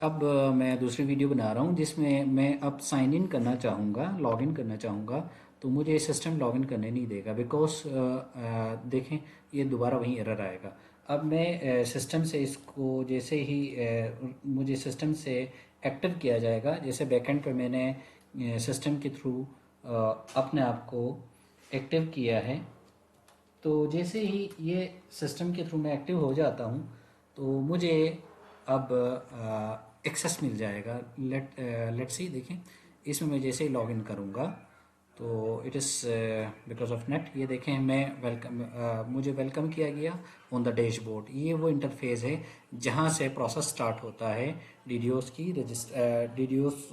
अब मैं दूसरी वीडियो बना रहा हूँ जिसमें मैं अब साइन इन करना चाहूँगा, लॉगिन करना चाहूँगा। तो मुझे सिस्टम लॉगिन करने नहीं देगा बिकॉज देखें ये दोबारा वहीं एरर आएगा। अब मैं सिस्टम से इसको जैसे ही मुझे सिस्टम से एक्टिव किया जाएगा, जैसे बैकएंड पे मैंने सिस्टम के थ्रू अपने आप को एक्टिव किया है। तो जैसे ही ये सिस्टम के थ्रू मैं एक्टिव हो जाता हूँ तो मुझे अब एक्सेस मिल जाएगा। लेट्स सी, देखें इसमें मैं जैसे ही लॉगिन करूँगा तो it is because of net. ये देखें मैं मुझे वेलकम किया गया ऑन द डैशबोर्ड। ये वो इंटरफेस है जहाँ से प्रोसेस स्टार्ट होता है डीडीओस की। डीडीओस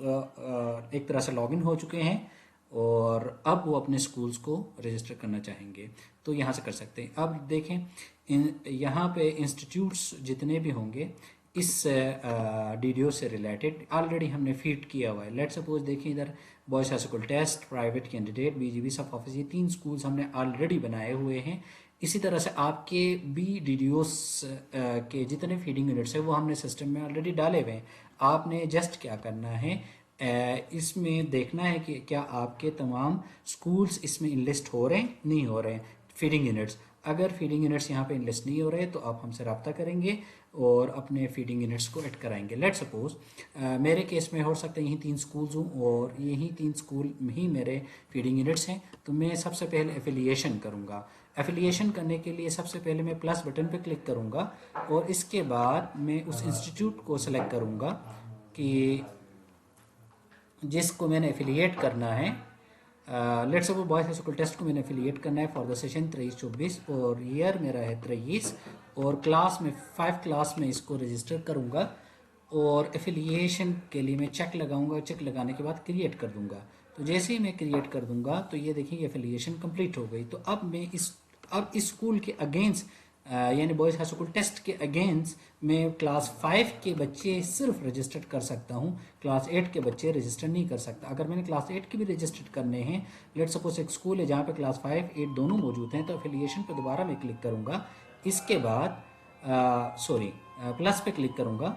एक तरह से लॉगिन हो चुके हैं और अब वो अपने स्कूल्स को रजिस्टर करना चाहेंगे तो यहाँ से कर सकते हैं। अब देखें यहाँ पे इंस्टीट्यूट्स जितने भी होंगे इस डीडीओ से रिलेटेड ऑलरेडी हमने फीड किया हुआ है। लेट सपोज देखें इधर boys high school test, private candidate, BGB sub office, ये 3 स्कूल्स हमने ऑलरेडी बनाए हुए हैं। इसी तरह से आपके भी डीडीओस के जितने फीडिंग यूनिट्स हैं वो हमने सिस्टम में ऑलरेडी डाले हुए हैं। आपने जस्ट क्या करना है, इसमें देखना है कि क्या आपके तमाम स्कूल्स इसमें इनलिस्ट हो रहे हैं, नहीं हो रहे हैं फीडिंग यूनिट्स। अगर फीडिंग यूनिट्स यहाँ पे इनलिस्ट नहीं हो रहे तो आप हमसे रब्ता करेंगे और अपने फीडिंग यूनिट्स को ऐड कराएंगे। लेट सपोज मेरे केस में हो सकता है यही 3 स्कूल्स हूँ और यही 3 स्कूल ही मेरे फीडिंग यूनिट्स हैं। तो मैं सबसे पहले एफिलिएशन करूँगा। एफिलिएशन करने के लिए सबसे पहले मैं प्लस बटन पर क्लिक करूँगा और इसके बाद मैं उस इंस्टीट्यूट को सेलेक्ट करूँगा कि जिसको मैंने एफिलिएट करना है। Let's suppose boys high school test को मैंने एफिलिएट करना है फॉर द सेशन 23-24 और ईयर मेरा है 23 और क्लास में 5 क्लास में इसको रजिस्टर करूँगा और एफिलिएशन के लिए मैं चेक लगाऊंगा। चेक लगाने के बाद क्रिएट कर दूंगा। तो जैसे ही मैं क्रिएट कर दूंगा तो ये देखिए एफिलिएशन कंप्लीट हो गई। तो अब मैं इस स्कूल के अगेंस्ट यानी बॉयज़ हाई स्कूल टेस्ट के अगेंस्ट मैं क्लास 5 के बच्चे सिर्फ रजिस्टर कर सकता हूँ, क्लास 8 के बच्चे रजिस्टर नहीं कर सकता। अगर मैंने क्लास 8 के भी रजिस्टर करने हैं, लेट सपोज एक स्कूल है जहाँ पे क्लास 5, 8 दोनों मौजूद हैं, तो एफिलिएशन पे दोबारा मैं क्लिक करूँगा। इसके बाद प्लस पे क्लिक करूँगा।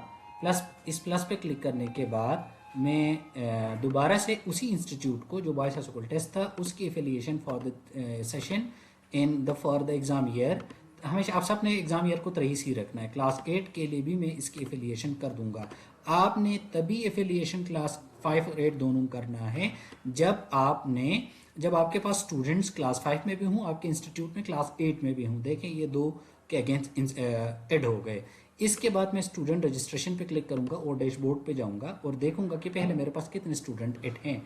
इस प्लस पे क्लिक करने के बाद मैं दोबारा से उसी इंस्टीट्यूट को जो बॉयज़ हाई स्कूल टेस्ट था उसकी affiliation for the session in the for the exam year, हमेशा आप सबने एग्ज़ाम ईयर को 23 ही रखना है। क्लास 8 के लिए भी मैं इसकी एफिलिएशन कर दूंगा। आपने तभी एफिलिएशन क्लास 5 और 8 दोनों करना है जब आपके पास स्टूडेंट्स क्लास 5 में भी हों, आपके इंस्टीट्यूट में क्लास 8 में भी हों। देखें ये दो के अगेंस्ट ऐड हो गए। इसके बाद मैं स्टूडेंट रजिस्ट्रेशन पे क्लिक करूंगा और डैशबोर्ड पे जाऊंगा और देखूंगा कि पहले मेरे पास कितने स्टूडेंट ऐड हैं।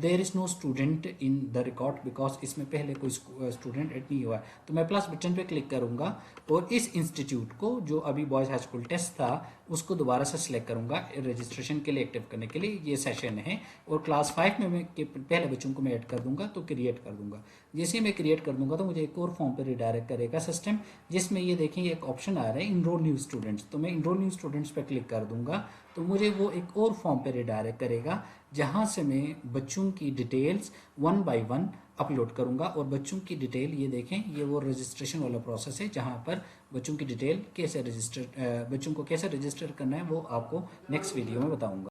There is no student in the record because इसमें पहले कोई स्टूडेंट ऐड नहीं हुआ है। तो मैं प्लस बटन पे क्लिक करूंगा और इस इंस्टीट्यूट को जो अभी बॉयज़ हाई स्कूल टेस्ट था उसको दोबारा से सिलेक्ट करूंगा रजिस्ट्रेशन के लिए, एक्टिव करने के लिए। ये सेशन है और क्लास 5 में मैं पहले बच्चों को मैं ऐड कर दूंगा तो क्रिएट कर दूंगा। जैसे ही मैं क्रिएट कर दूंगा तो मुझे एक और फॉर्म पर रिडायरेक्ट करेगा सिस्टम, जिसमें ये देखें एक ऑप्शन आ रहा है इनरोल न्यू स्टूडेंट्स। तो मैं इनरोल न्यू स्टूडेंट्स पर क्लिक कर दूंगा तो मुझे वो एक और फॉर्म पे रिडायरेक्ट करेगा जहां से मैं बच्चों की डिटेल्स 1 बाय 1 अपलोड करूंगा। और बच्चों की डिटेल ये देखें, ये वो रजिस्ट्रेशन वाला प्रोसेस है जहां पर बच्चों की डिटेल कैसे बच्चों को कैसे रजिस्टर करना है वो आपको नेक्स्ट वीडियो में बताऊंगा।